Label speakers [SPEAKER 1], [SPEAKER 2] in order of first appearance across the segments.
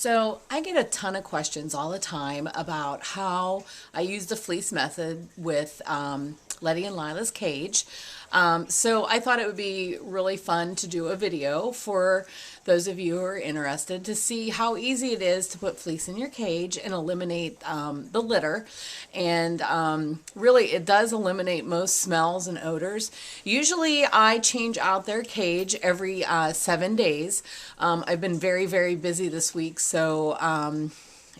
[SPEAKER 1] So I get a ton of questions all the time about how I use the fleece method with Lettie and Lilah's cage. So I thought it would be really fun to do a video for those of you who are interested to see how easy it is to put fleece in your cage and eliminate the litter. And really, it does eliminate most smells and odors. Usually I change out their cage every 7 days. I've been very, very busy this week, so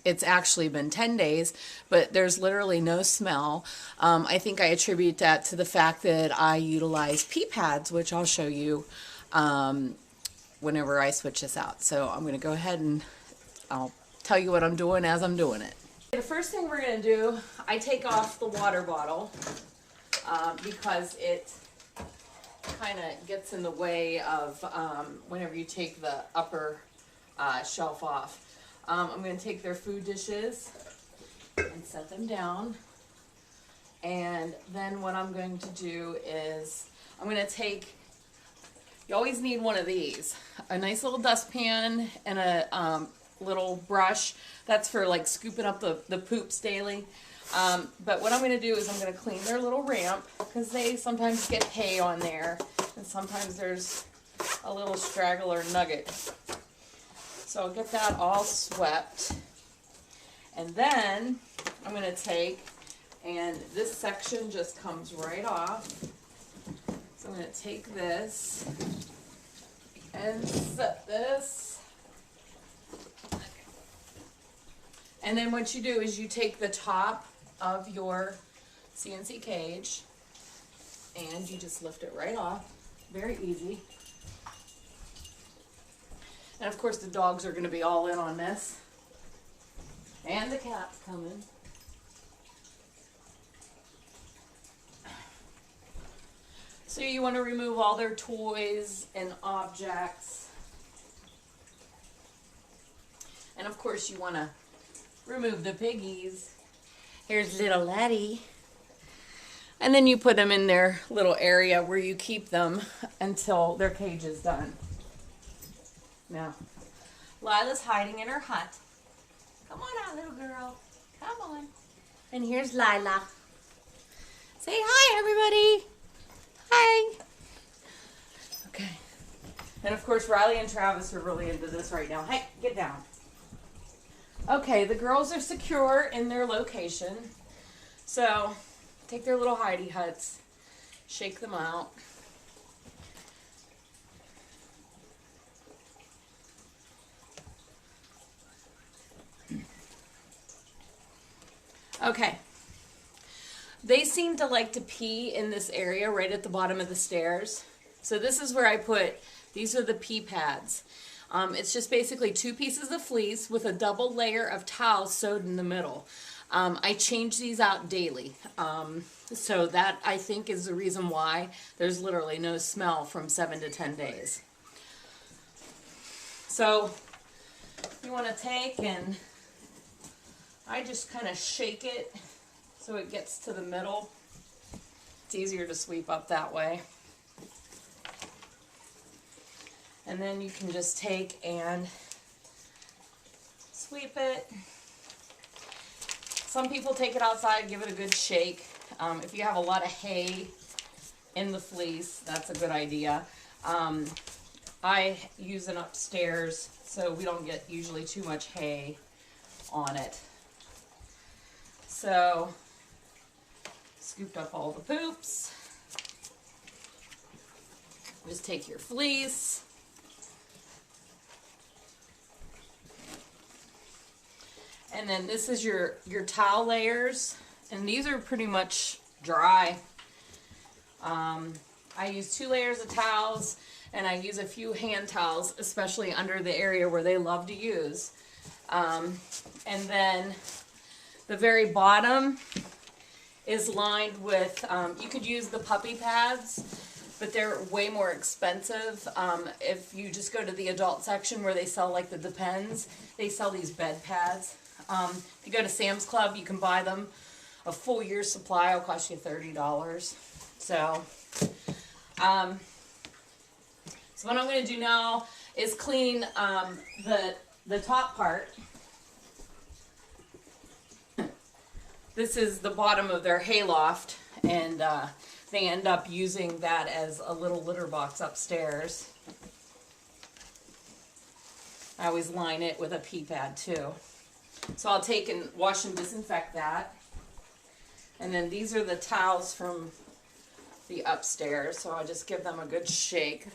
[SPEAKER 1] it's actually been 10 days, but there's literally no smell. I think I attribute that to the fact that I utilize pee pads, which I'll show you whenever I switch this out. So I'm going to go ahead and I'll tell you what I'm doing as I'm doing it. The first thing we're going to do, I take off the water bottle because it kind of gets in the way of whenever you take the upper shelf off. I'm going to take their food dishes and set them down. And then what I'm going to do is I'm going to take, you always need one of these, a nice little dustpan and a little brush. That's for like scooping up the poops daily. But what I'm going to do is I'm going to clean their little ramp because they sometimes get hay on there and sometimes there's a little straggler nugget. So I'll get that all swept. And then I'm going to take, and this section just comes right off. So I'm going to take this and set this. And then what you do is you take the top of your CNC cage and you just lift it right off. Very easy. And of course the dogs are going to be all in on this. And the cat's coming. So you want to remove all their toys and objects. And of course you want to remove the piggies. Here's little Lettie. And then you put them in their little area where you keep them until their cage is done. Now, Lilah's hiding in her hut. Come on out, little girl. Come on. And here's Lilah. Say hi, everybody. Hi. Okay. And of course, Riley and Travis are really into this right now. Hey, get down. Okay, the girls are secure in their location. So, take their little hidey huts, shake them out. Okay, they seem to like to pee in this area right at the bottom of the stairs. So this is where I put, these are the pee pads. It's just basically 2 pieces of fleece with a double layer of towel sewed in the middle. I change these out daily. So that I think is the reason why there's literally no smell from 7 to 10 days. So you want to take and I just kind of shake it so it gets to the middle. It's easier to sweep up that way. And then you can just take and sweep it. Some people take it outside, give it a good shake. If you have a lot of hay in the fleece, that's a good idea. I use it upstairs so we don't get usually too much hay on it. So, scooped up all the poops. Just take your fleece. And then this is your towel layers. And these are pretty much dry. I use 2 layers of towels and I use a few hand towels, especially under the area where they love to use. And then the very bottom is lined with, you could use the puppy pads, but they're way more expensive. If you just go to the adult section where they sell like the Depends, they sell these bed pads. If you go to Sam's Club, you can buy them. A full year's supply will cost you $30. So what I'm going to do now is clean the top part. This is the bottom of their hayloft, and they end up using that as a little litter box upstairs. I always line it with a pee pad too. So I'll take and wash and disinfect that. And then these are the towels from the upstairs, so I'll just give them a good shake.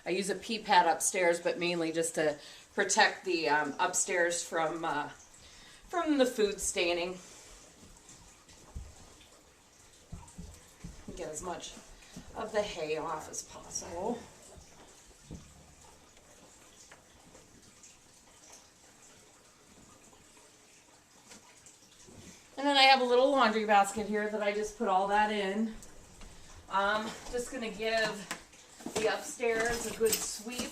[SPEAKER 1] I use a pee pad upstairs, but mainly just to protect the upstairs from the food staining. Get as much of the hay off as possible. And then I have a little laundry basket here that I just put all that in. Just going to give the upstairs a good sweep.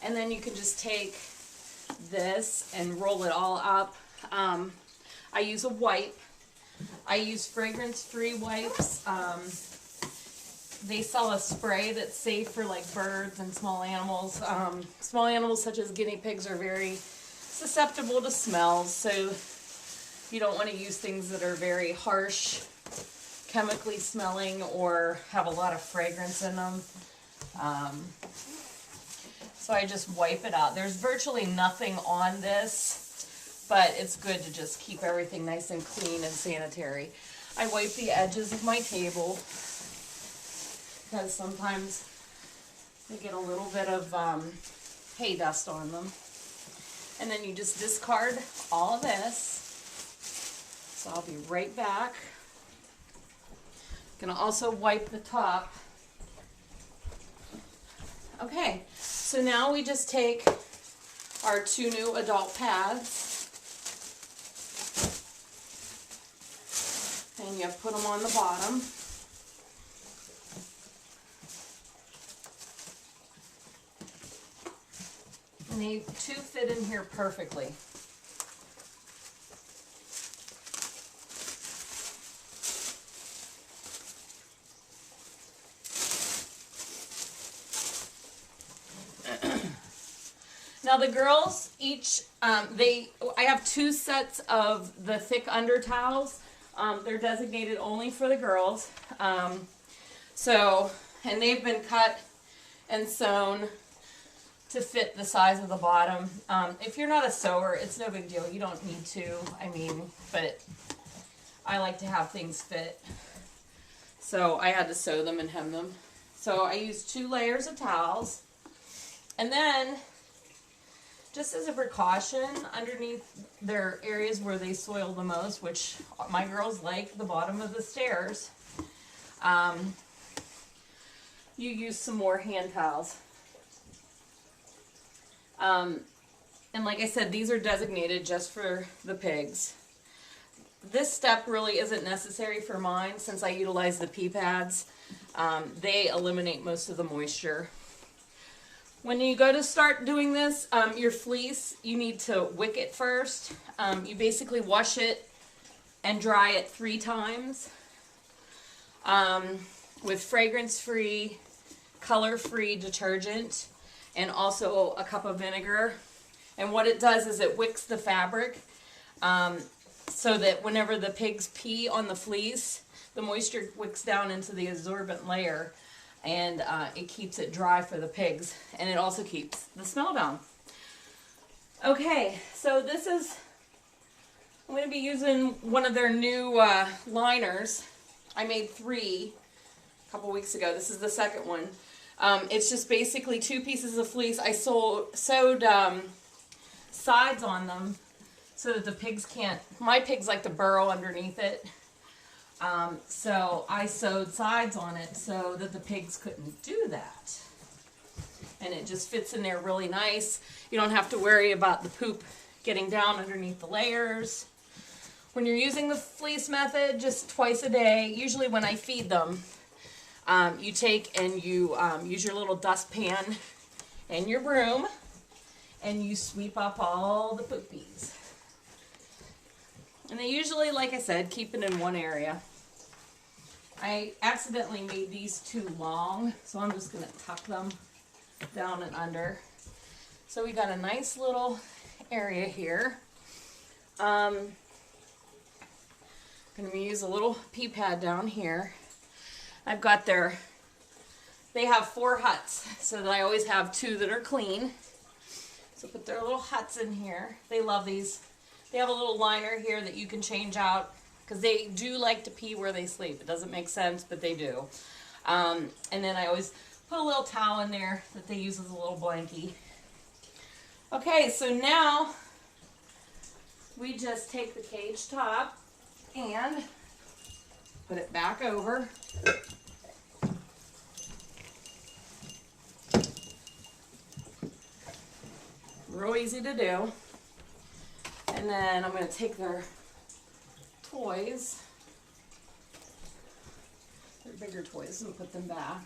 [SPEAKER 1] And then you can just take this and roll it all up. I use a wipe. I use fragrance-free wipes. They sell a spray that's safe for like birds and small animals. Small animals such as guinea pigs are very susceptible to smells, so you don't want to use things that are very harsh, chemically smelling, or have a lot of fragrance in them. So I just wipe it out. There's virtually nothing on this, but it's good to just keep everything nice and clean and sanitary. I wipe the edges of my table because sometimes they get a little bit of hay dust on them. And then you just discard all of this. So I'll be right back. Gonna also wipe the top. Okay, so now we just take our 2 new adult pads and you put them on the bottom. And they 2 fit in here perfectly. Now the girls each, I have 2 sets of the thick under towels. They're designated only for the girls. And they've been cut and sewn to fit the size of the bottom. If you're not a sewer, it's no big deal. You don't need to, but I like to have things fit. So I had to sew them and hem them. So I used 2 layers of towels. And then, just as a precaution, underneath their areas where they soil the most, which my girls like the bottom of the stairs, you use some more hand towels. And like I said, these are designated just for the pigs. This step really isn't necessary for mine since I utilize the pee pads. They eliminate most of the moisture. When you go to start doing this, your fleece, you need to wick it first. You basically wash it and dry it 3 times with fragrance-free, color-free detergent and also a cup of vinegar. And what it does is it wicks the fabric so that whenever the pigs pee on the fleece, the moisture wicks down into the absorbent layer. And it keeps it dry for the pigs, and it also keeps the smell down. Okay, so I'm going to be using one of their new liners. I made 3 a couple weeks ago. This is the second one. It's just basically 2 pieces of fleece. I sewed sides on them so that the pigs can't, my pigs like to burrow underneath it. So I sewed sides on it so that the pigs couldn't do that. And it just fits in there really nice. You don't have to worry about the poop getting down underneath the layers. When you're using the fleece method, just twice a day, usually when I feed them, you take and you use your little dustpan and your broom and you sweep up all the poopies. And they usually, like I said, keep it in one area. I accidentally made these too long, so I'm just going to tuck them down and under. So we got a nice little area here. I'm going to use a little pea pad down here. I've got they have 4 huts, so that I always have 2 that are clean. So put their little huts in here. They love these. They have a little liner here that you can change out because they do like to pee where they sleep. It doesn't make sense, but they do. And then I always put a little towel in there that they use as a little blankie. Okay, so now we just take the cage top and put it back over. Real easy to do. And then I'm going to take their toys, their bigger toys, and put them back.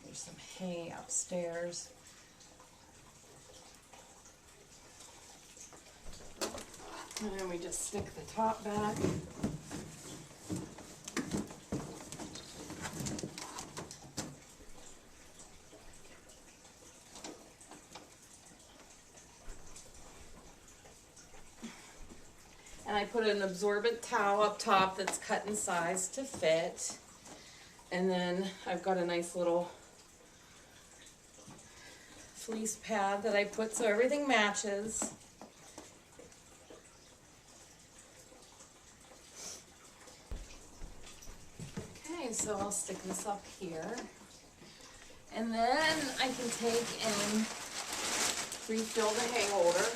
[SPEAKER 1] There's some hay upstairs. And then we just stick the top back. And I put an absorbent towel up top that's cut in size to fit. And then I've got a nice little fleece pad that I put so everything matches. Okay, so I'll stick this up here. And then I can take and refill the hay holder.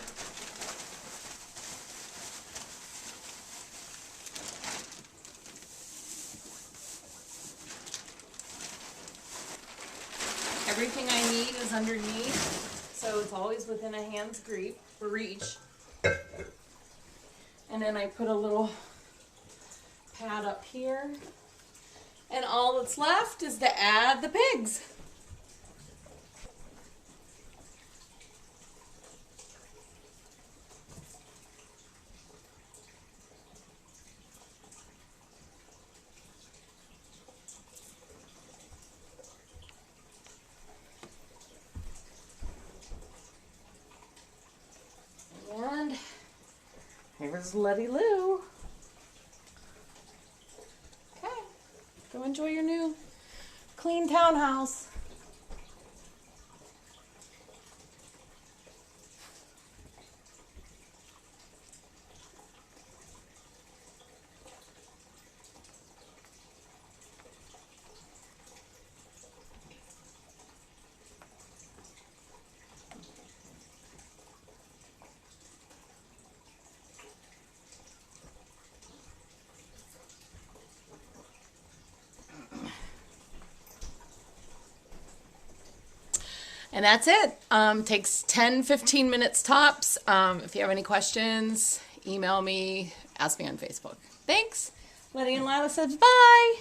[SPEAKER 1] Everything I need is underneath, so it's always within a hand's reach. And then I put a little pad up here. And all that's left is to add the pigs. And here's Lettie Lou. Okay, go enjoy your new clean townhouse. And that's it. Takes 10-15 minutes tops. If you have any questions, email me, ask me on Facebook. Thanks. Lettie and Lilah says bye.